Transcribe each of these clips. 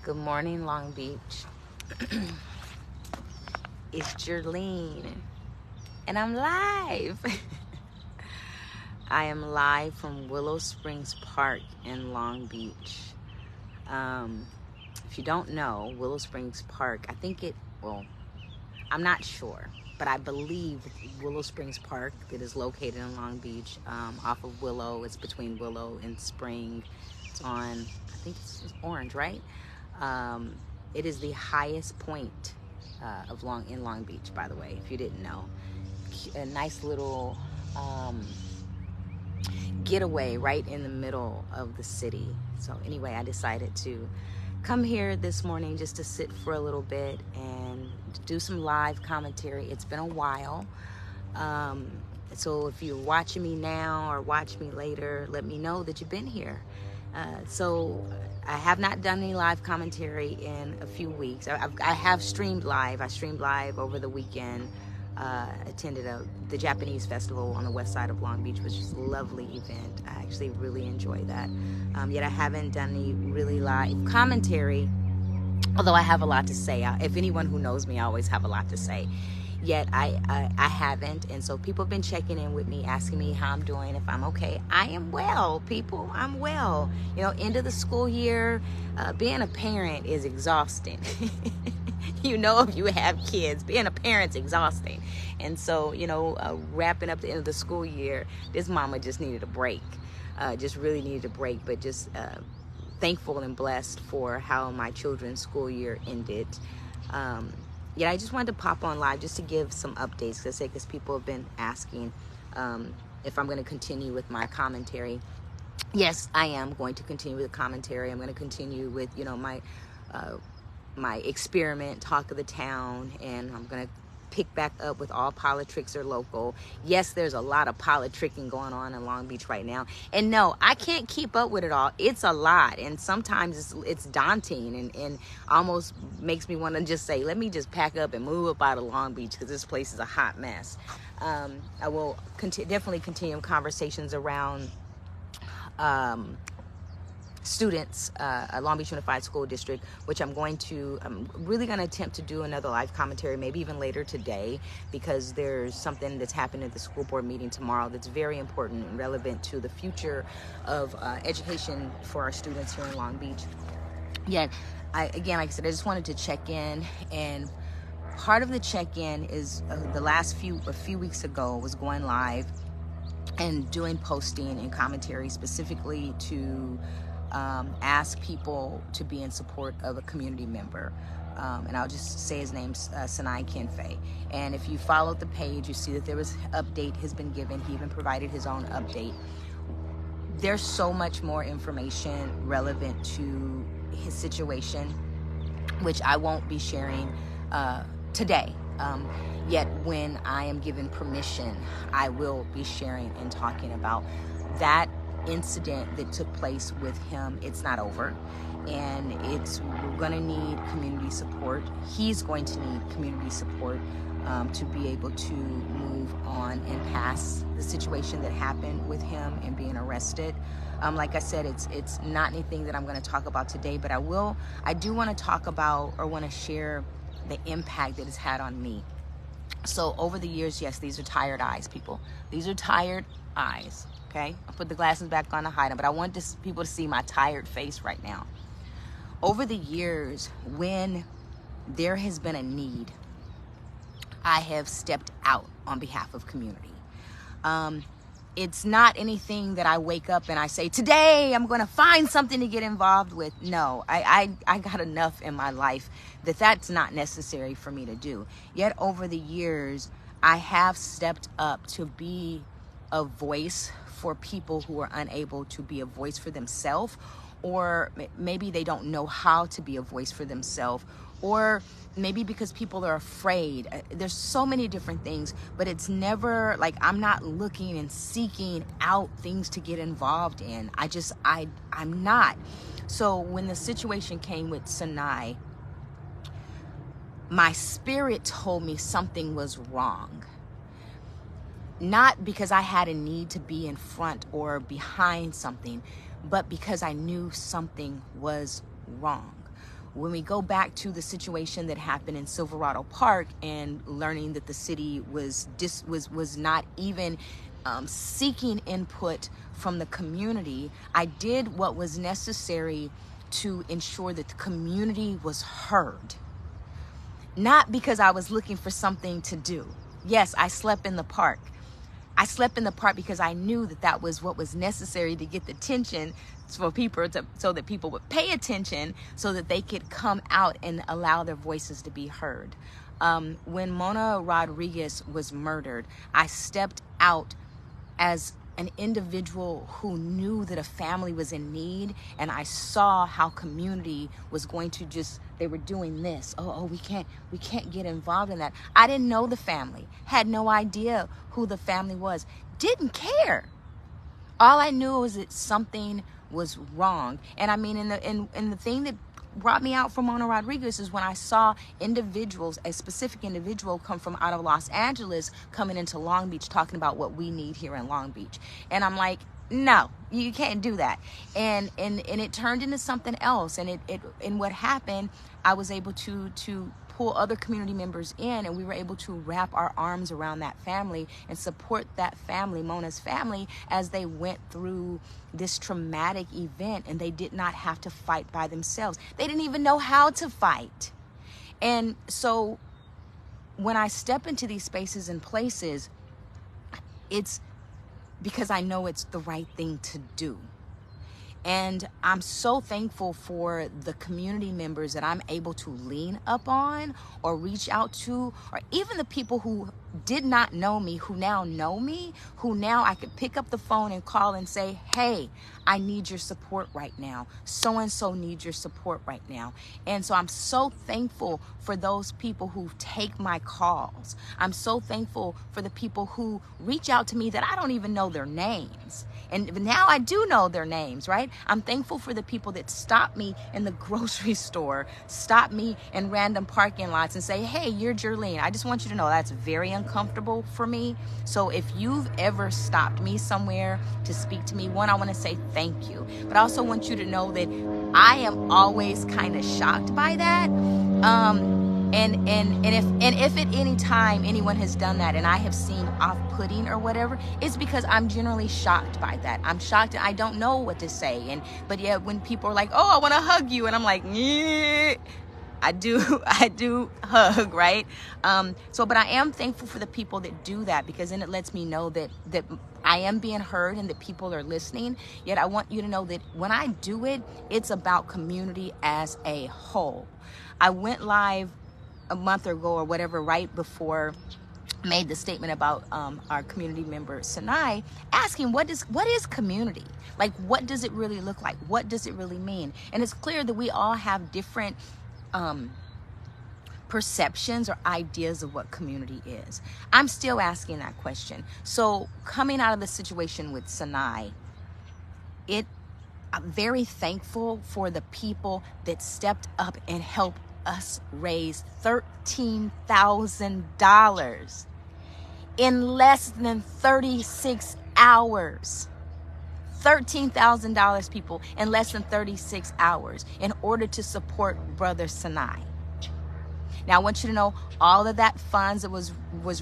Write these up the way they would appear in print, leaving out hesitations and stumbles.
Good morning, Long Beach. It's Jerlene, and I'm live. I am live from Willow Springs Park in Long Beach. If you don't know, Willow Springs Park, I'm not sure, but I believe Willow Springs Park that is located in Long Beach, off of Willow. It's between Willow and Spring. It's on, I think it's Orange, right? It is the highest point in Long Beach, by the way, if you didn't know. A nice little getaway right in the middle of the city. So anyway, I decided to come here this morning just to sit for a little bit and do some live commentary. It's been a while. So if you're watching me now or watch me later, let me know that you've been here. So I have not done any live commentary in a few weeks. I have streamed live. I streamed live over the weekend. Attended the Japanese festival on the west side of Long Beach, which is a lovely event. I actually really enjoyed that. Yet I haven't done any really live commentary, although I have a lot to say. If anyone who knows me, I always have a lot to say. Yet I haven't, and so people have been checking in with me, asking me how I'm doing, if I'm okay. I am well, people. I'm well. You know, end of the school year, being a parent is exhausting. You know, if you have kids, being a parent's exhausting. And so, wrapping up the end of the school year, this mama just needed a break. Just really needed a break, but just thankful and blessed for how my children's school year ended. I just wanted to pop on live just to give some updates, because people have been asking if I'm going to continue with my commentary. Yes, I am going to continue with the commentary. I'm going to continue with, my experiment, Talk of the Town, and I'm going to pick back up with All Politics Are Local. Yes, there's a lot of politicking going on in Long Beach right now. And no, I can't keep up with it all. It's a lot. And sometimes it's daunting and almost makes me want to just say, let me just pack up and move up out of Long Beach, because this place is a hot mess. I will definitely continue conversations around students, Long Beach Unified School District, which I'm really going to attempt to do another live commentary, maybe even later today, because there's something that's happened at the school board meeting tomorrow that's very important and relevant to the future of education for our students here in Long Beach. Yet, like I said, I just wanted to check in, and part of the check-in is a few weeks ago was going live and doing posting and commentary specifically to ask people to be in support of a community member. And I'll just say his name's Sinai Kenfe. And if you followed the page, you see that there was update has been given. He even provided his own update. There's so much more information relevant to his situation, which I won't be sharing today. Yet when I am given permission, I will be sharing and talking about that incident that took place with him. It's not over, and we're going to need community support. He's going to need community support to be able to move on and pass the situation that happened with him and being arrested. Like I said, it's not anything that I'm going to talk about today, but I do want to talk about, or want to share, the impact that it's had on me. So over the years, yes, these are tired eyes, people. These are tired eyes. Okay, I'll put the glasses back on to hide them, but I want people to see my tired face right now. Over the years, when there has been a need, I have stepped out on behalf of community. It's not anything that I wake up and I say, today I'm going to find something to get involved with. No, I got enough in my life that's not necessary for me to do. Yet over the years, I have stepped up to be a voice for people who are unable to be a voice for themselves, or maybe they don't know how to be a voice for themselves, or maybe because people are afraid. There's so many different things, but it's never like I'm not looking and seeking out things to get involved in. I'm not. So when the situation came with Sinai, my spirit told me something was wrong. Not because I had a need to be in front or behind something, but because I knew something was wrong. when we go back to the situation that happened in Silverado Park and learning that the city was not even seeking input from the community, I did what was necessary to ensure that the community was heard. Not because I was looking for something to do. Yes, I slept in the park. I slept in the park because I knew that that was what was necessary to get the attention for people, so that people would pay attention, so that they could come out and allow their voices to be heard. When Mona Rodriguez was murdered, I stepped out as an individual who knew that a family was in need, and I saw how community was going to they were doing this. We can't get involved in that. I didn't know the family, had no idea who the family was, didn't care. All I knew was that something was wrong. And I mean, in the thing that brought me out from Mona Rodriguez is when I saw individuals, a specific individual come from out of Los Angeles coming into Long Beach talking about what we need here in Long Beach. And I'm like, no, you can't do that. And it turned into something else. And and what happened, I was able to pull other community members in, and we were able to wrap our arms around that family and support that family, Mona's family, as they went through this traumatic event, and they did not have to fight by themselves. They didn't even know how to fight. And so when I step into these spaces and places, it's because I know it's the right thing to do. And I'm so thankful for the community members that I'm able to lean up on or reach out to, or even the people who did not know me, who now know me, who now I could pick up the phone and call and say, hey, I need your support right now. So-and-so needs your support right now. And so I'm so thankful for those people who take my calls. I'm so thankful for the people who reach out to me that I don't even know their names. And now I do know their names, right? I'm thankful for the people that stop me in the grocery store, stop me in random parking lots and say, hey, you're Jerlene. I just want you to know that's very uncomfortable for me. So if you've ever stopped me somewhere to speak to me, one, I want to say thank you. But I also want you to know that I am always kind of shocked by that. And if at any time anyone has done that and I have seemed off-putting or whatever, it's because I'm generally shocked by that. I'm shocked and I don't know what to say. But yeah, when people are like, oh, I want to hug you, and I'm like, yeah, I do hug, right? But I am thankful for the people that do that, because then it lets me know that I am being heard and that people are listening. Yet I want you to know that when I do it, it's about community as a whole. I went live a month ago or whatever, right before I made the statement about our community member Sinai, asking what is community? Like, what does it really look like? What does it really mean? And it's clear that we all have different perceptions or ideas of what community is. I'm still asking that question. So coming out of the situation with Sinai, I'm very thankful for the people that stepped up and helped us raise $13,000 in less than 36 hours. $13,000, people, in less than 36 hours in order to support Brother Sinai. Now, I want you to know all of that funds that was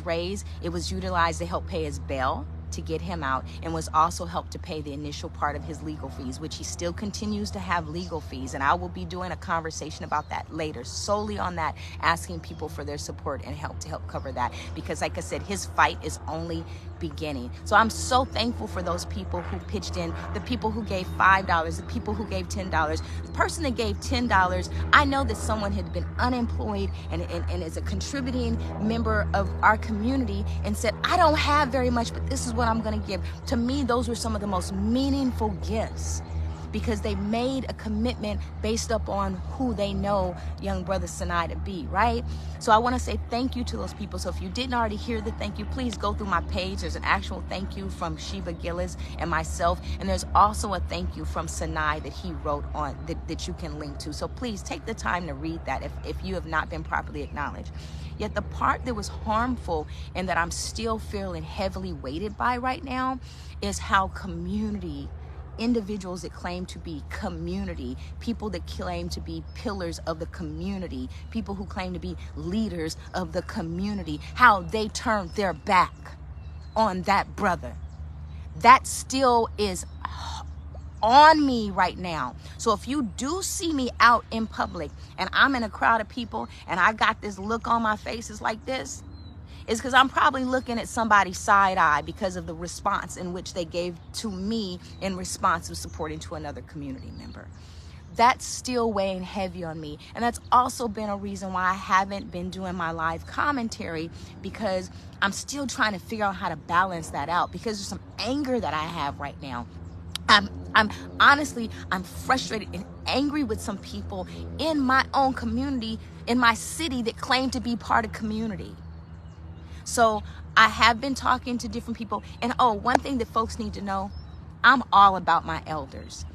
raised, it was utilized to help pay his bail, to get him out, and was also helped to pay the initial part of his legal fees, which he still continues to have legal fees. And I will be doing a conversation about that later, solely on that, asking people for their support and help to help cover that, because like I said, his fight is only beginning. So I'm so thankful for those people who pitched in, the people who gave $5, the people who gave $10. The person that gave $10, I know that someone had been unemployed and is a contributing member of our community and said, I don't have very much, but this is what I'm going to give. To me, those were some of the most meaningful gifts, because they made a commitment based upon who they know young Brother Sinai to be, right? So I want to say thank you to those people. So if you didn't already hear the thank you, please go through my page. There's an actual thank you from Sheba Gillis and myself, and there's also a thank you from Sinai that he wrote on that you can link to. So please take the time to read that if you have not been properly acknowledged. Yet the part that was harmful and that I'm still feeling heavily weighted by right now is how community individuals that claim to be community, people that claim to be pillars of the community, people who claim to be leaders of the community, how they turned their back on that brother. That still is on me right now. So if you do see me out in public and I'm in a crowd of people and I got this look on my face, it's like this, it's because I'm probably looking at somebody's side eye because of the response in which they gave to me in response to supporting to another community member. That's still weighing heavy on me. And that's also been a reason why I haven't been doing my live commentary, because I'm still trying to figure out how to balance that out, because there's some anger that I have right now. I'm honestly, I'm frustrated and angry with some people in my own community, in my city, that claim to be part of community. So I have been talking to different people. And one thing that folks need to know, I'm all about my elders.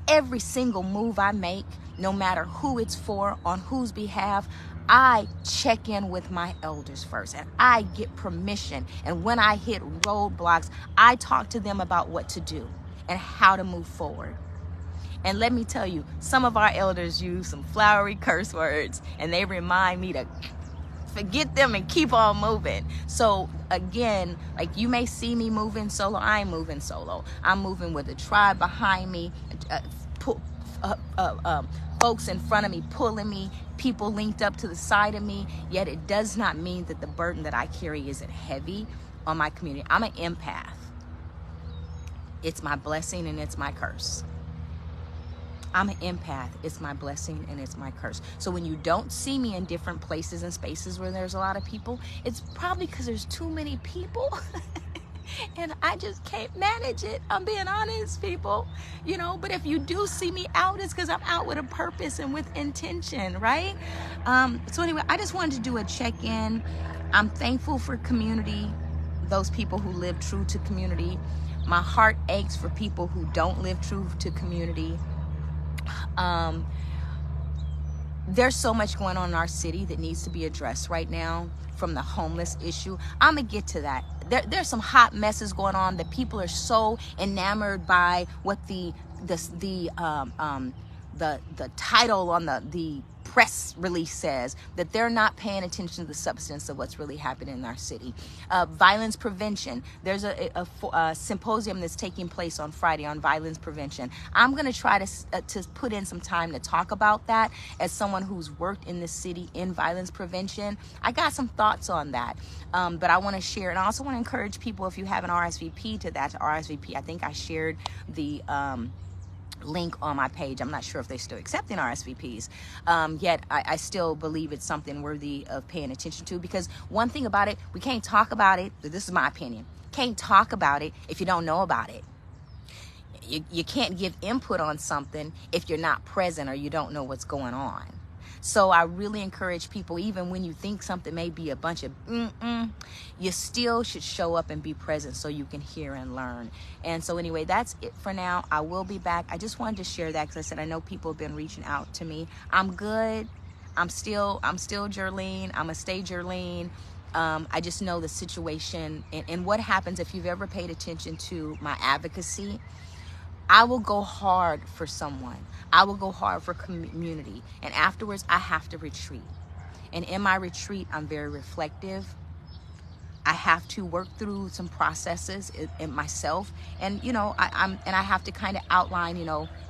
Every single move I make, no matter who it's for, on whose behalf, I check in with my elders first, and I get permission. And when I hit roadblocks, I talk to them about what to do and how to move forward. And let me tell you, some of our elders use some flowery curse words, and they remind me to forget them and keep on moving. So again, like, you may see me moving solo. I ain't moving solo. I'm moving with a tribe behind me, folks in front of me pulling me, people linked up to the side of me. Yet it does not mean that the burden that I carry isn't heavy on my community. I'm an empath. It's my blessing and it's my curse. I'm an empath. It's my blessing and it's my curse. So when you don't see me in different places and spaces where there's a lot of people, it's probably because there's too many people and I just can't manage it. I'm being honest, people, but if you do see me out, it's because I'm out with a purpose and with intention, right? So anyway, I just wanted to do a check-in. I'm thankful for community, those people who live true to community. My heart aches for people who don't live true to community. There's so much going on in our city that needs to be addressed right now, from the homeless issue. I'm gonna get to that. There's some hot messes going on that people are so enamored by what the title on the press release says, that they're not paying attention to the substance of what's really happening in our city. Violence prevention. There's a symposium that's taking place on Friday on violence prevention. I'm going to try to put in some time to talk about that. As someone who's worked in this city in violence prevention, I got some thoughts on that, but I want to share. And I also want to encourage people, if you have an RSVP to that, to RSVP. I think I shared the link on my page. I'm not sure if they're still accepting RSVPs, yet I still believe it's something worthy of paying attention to, because one thing about it, we can't talk about it. This is my opinion. Can't talk about it if you don't know about it. You can't give input on something if you're not present or you don't know what's going on. So I really encourage people, even when you think something may be a bunch of you still should show up and be present so you can hear and learn. And so anyway, that's it for now. I will be back. I just wanted to share that because I said I know people have been reaching out to me. I'm good. I'm still Jerlene. I'm gonna stay Jerlene. I just know the situation and what happens if you've ever paid attention to my advocacy. I will go hard for someone. I will go hard for community. And afterwards, I have to retreat. And in my retreat, I'm very reflective. I have to work through some processes in myself. And, I have to kind of outline,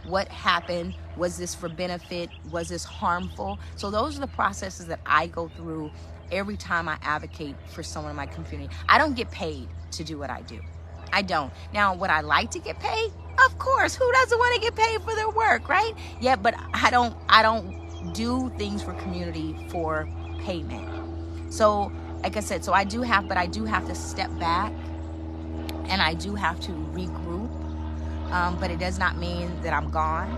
what happened. Was this for benefit? Was this harmful? So those are the processes that I go through every time I advocate for someone in my community. I don't get paid to do what I do. I don't. Now, would I like to get paid? Of course. Who doesn't want to get paid for their work, right? Yeah, but I don't do things for community for payment. So, like I said, I do have to step back and I do have to regroup. But it does not mean that I'm gone.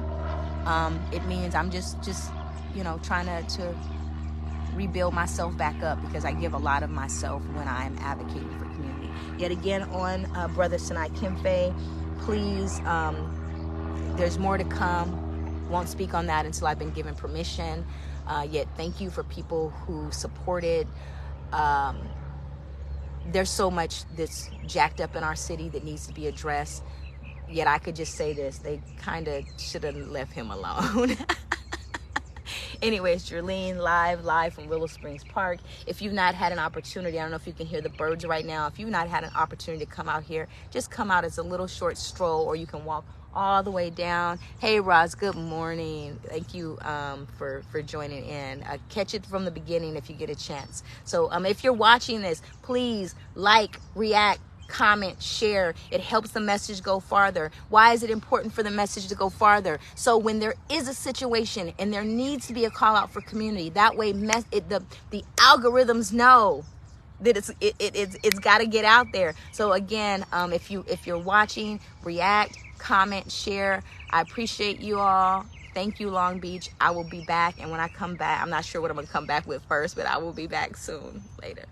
It means I'm just trying to rebuild myself back up, because I give a lot of myself when I'm advocating for community. Yet again, on Brother Sinai Kimfe, please, there's more to come. Won't speak on that until I've been given permission. Yet thank you for people who supported. There's so much that's jacked up in our city that needs to be addressed. yet I could just say this: they kind of should have left him alone. Anyways, Jerlene live from Willow Springs Park. If you've not had an opportunity, I don't know if you can hear the birds right now. If you've not had an opportunity to come out here, just come out as a little short stroll, or you can walk all the way down. Hey Roz, good morning. Thank you for joining in. Catch it from the beginning if you get a chance. So if you're watching this, please like, react, comment, share. It helps the message go farther. Why is it important for the message to go farther? So when there is a situation and there needs to be a call out for community, that way the algorithms know that it's got to get out there. So again, if you're watching, react, comment, share. I appreciate you all. Thank you, Long Beach. I will be back, and when I come back, I'm not sure what I'm gonna come back with first, but I will be back soon. Later.